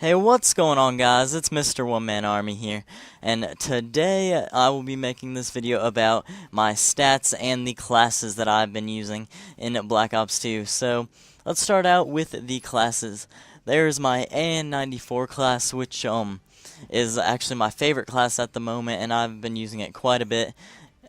Hey, what's going on, guys? It's Mr. 1Man Army here, and today I will be making this video about my stats and the classes that I've been using in Black Ops 2. So, let's start out with the classes. There's my AN94 class, which is actually my favorite class at the moment, and I've been using it quite a bit.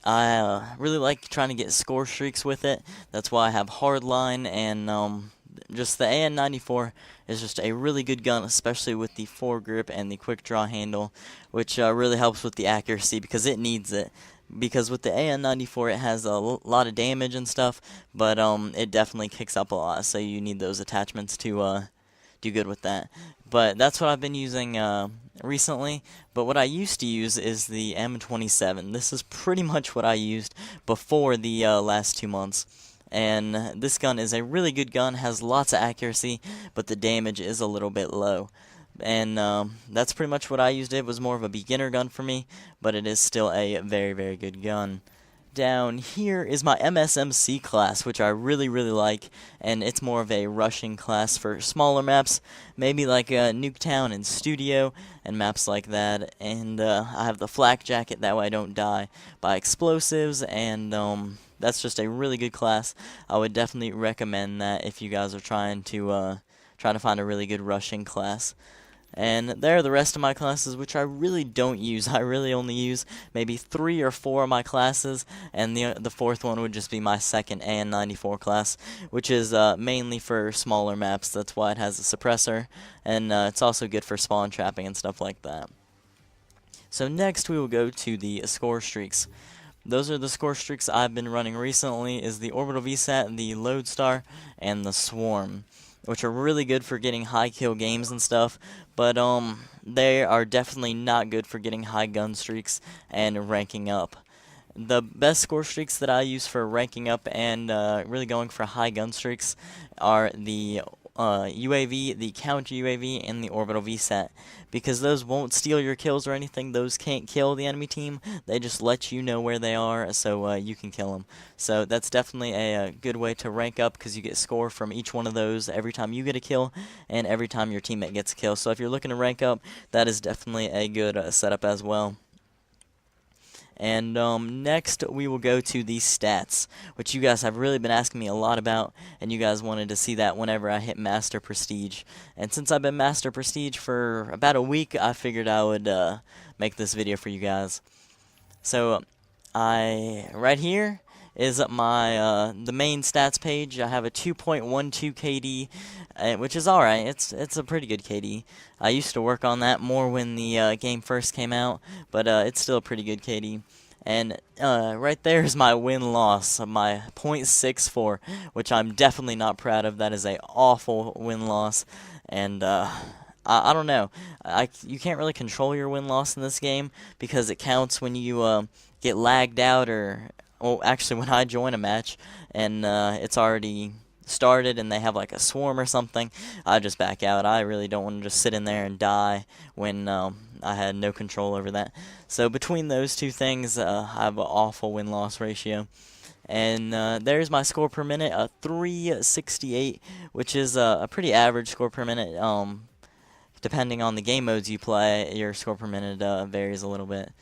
I really like trying to get score streaks with it. That's why I have Hardline and just the AN94 is just a really good gun, especially with the foregrip and the quick draw handle, which really helps with the accuracy because it needs it. Because with the AN94 it has a lot of damage and stuff, but it definitely kicks up a lot, so you need those attachments to do good with that. But that's what I've been using recently. But what I used to use is the M27. This is pretty much what I used before the last 2 months. And this gun is a really good gun, has lots of accuracy, but the damage is a little bit low. And that's pretty much what I used. It was more of a beginner gun for me, but it is still a very, very good gun. Down here is my MSMC class, which I really, really like, and it's more of a rushing class for smaller maps, maybe like Nuketown and Studio, and maps like that. And I have the flak jacket, that way I don't die by explosives, and that's just a really good class. I would definitely recommend that if you guys are trying to find a really good rushing class. And there are the rest of my classes, which I really don't use. I really only use maybe 3 or 4 of my classes, and the fourth one would just be my second AN94 class, which is mainly for smaller maps. That's why it has a suppressor, and it's also good for spawn trapping and stuff like that. So next we will go to the score streaks. Those are the score streaks I've been running recently, is the Orbital VSAT, the Lodestar, and the Swarm, which are really good for getting high kill games and stuff, but they are definitely not good for getting high gun streaks and ranking up. The best score streaks that I use for ranking up and really going for high gun streaks are the UAV, the counter UAV, and the orbital VSAT, because those won't steal your kills or anything. Those can't kill the enemy team. They just let you know where they are, so you can kill them. So that's definitely a good way to rank up, because you get score from each one of those every time you get a kill and every time your teammate gets a kill. So if you're looking to rank up, that is definitely a good setup as well. And next we will go to the stats, which you guys have really been asking me a lot about, and you guys wanted to see that whenever I hit Master Prestige. And since I've been Master Prestige for about a week, I figured I would make this video for you guys. So right here is my the main stats page. I have a 2.12 KD, which is alright. It's a pretty good KD. I used to work on that more when the game first came out, but it's still a pretty good KD. And right there is my win-loss, my .64, which I'm definitely not proud of. That is a awful win-loss, and I don't know. You can't really control your win-loss in this game, because it counts when you get lagged out, or well, actually when I join a match and it's already started and they have like a swarm or something, I just back out. I really don't want to just sit in there and die when I had no control over that. So between those two things, I have an awful win-loss ratio. And there's my score per minute, 368, which is a pretty average score per minute. Depending on the game modes you play, your score per minute varies a little bit.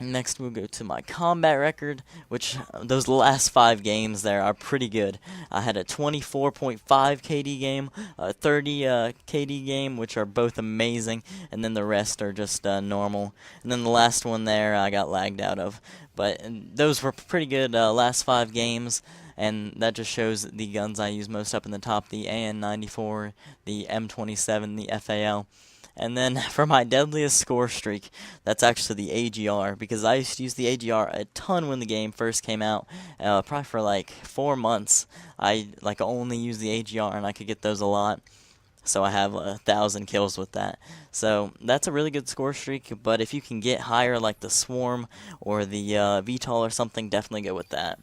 Next we'll go to my combat record, which those last 5 games there are pretty good. I had a 24.5 KD game, a 30 KD game, which are both amazing, and then the rest are just normal. And then the last one there I got lagged out of. But those were pretty good last 5 games, and that just shows the guns I use most up in the top, the AN94, the M27, the FAL. And then for my deadliest score streak, that's actually the AGR, because I used to use the AGR a ton when the game first came out, probably for like 4 months. I only used the AGR, and I could get those a lot, so I have 1,000 kills with that. So that's a really good score streak, but if you can get higher like the Swarm or the VTOL or something, definitely go with that.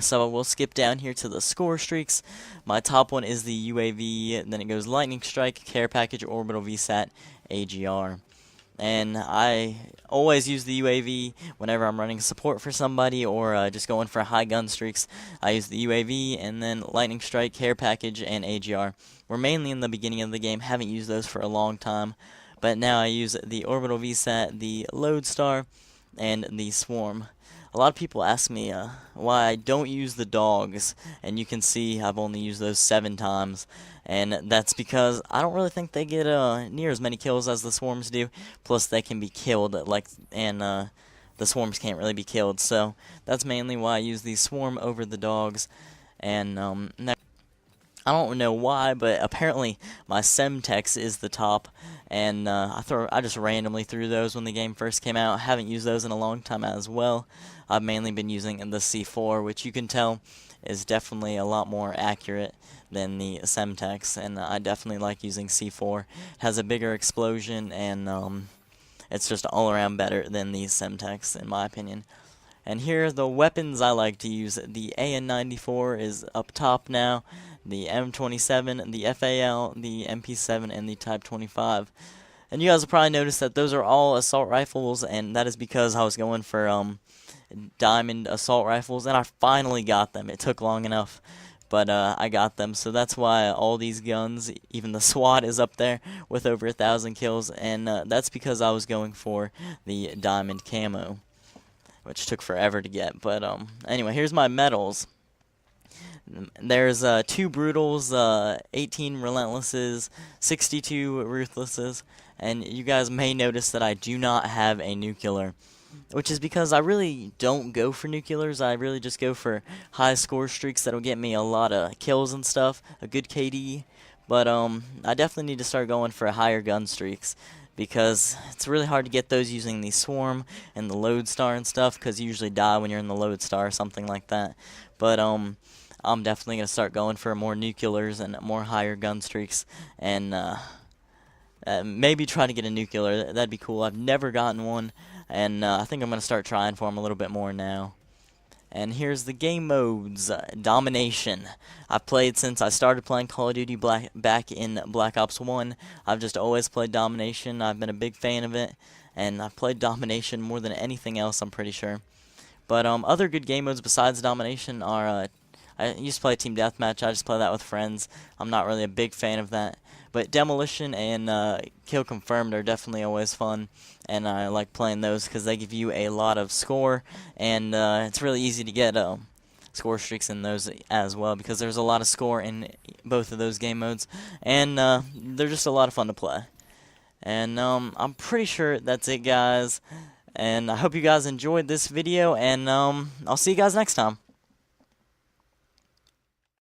So we'll skip down here to the score streaks. My top one is the UAV, then it goes Lightning Strike, Care Package, Orbital VSAT, AGR. and I always use the UAV whenever I'm running support for somebody or just going for high gun streaks. I use the UAV, and then Lightning Strike, Care Package, and AGR. We're mainly in the beginning of the game, haven't used those for a long time, but now I use the Orbital VSAT, the Lodestar, and the Swarm. A lot of people ask me why I don't use the dogs, and you can see I've only used those 7 times, and that's because I don't really think they get near as many kills as the swarms do. Plus, they can be killed, and the swarms can't really be killed. So that's mainly why I use the swarm over the dogs. And I don't know why, but apparently my Semtex is the top, and I just randomly threw those when the game first came out. I haven't used those in a long time as well. I've mainly been using the C4, which you can tell is definitely a lot more accurate than the Semtex, and I definitely like using C4. It has a bigger explosion, and it's just all around better than the Semtex, in my opinion. And here are the weapons I like to use. The AN-94 is up top now, the M27, the FAL, the MP7, and the Type 25. And you guys will probably notice that those are all assault rifles, and that is because I was going for diamond assault rifles, and I finally got them. It took long enough, but I got them. So that's why all these guns, even the SWAT, is up there with over 1,000 kills, and that's because I was going for the diamond camo, which took forever to get. But anyway, here's my medals. There's 2 Brutals, 18 Relentlesses, 62 Ruthlesses, and you guys may notice that I do not have a nuclear, which is because I really don't go for nuclears. I really just go for high score streaks that'll get me a lot of kills and stuff, a good KD, but I definitely need to start going for higher gun streaks, because it's really hard to get those using the Swarm and the Lodestar and stuff, because you usually die when you're in the Lodestar or something like that. But I'm definitely going to start going for more nuclears and more higher gun streaks, and maybe try to get a nuclear. That'd be cool. I've never gotten one, and I think I'm going to start trying for them a little bit more now. And here's the game modes. Domination. I've played since I started playing Call of Duty back in Black Ops 1. I've just always played Domination. I've been a big fan of it, and I've played Domination more than anything else, I'm pretty sure. But other good game modes besides Domination are I used to play Team Deathmatch. I just play that with friends. I'm not really a big fan of that. But Demolition and Kill Confirmed are definitely always fun, and I like playing those because they give you a lot of score, and it's really easy to get score streaks in those as well, because there's a lot of score in both of those game modes, and they're just a lot of fun to play. And I'm pretty sure that's it, guys, and I hope you guys enjoyed this video, and I'll see you guys next time.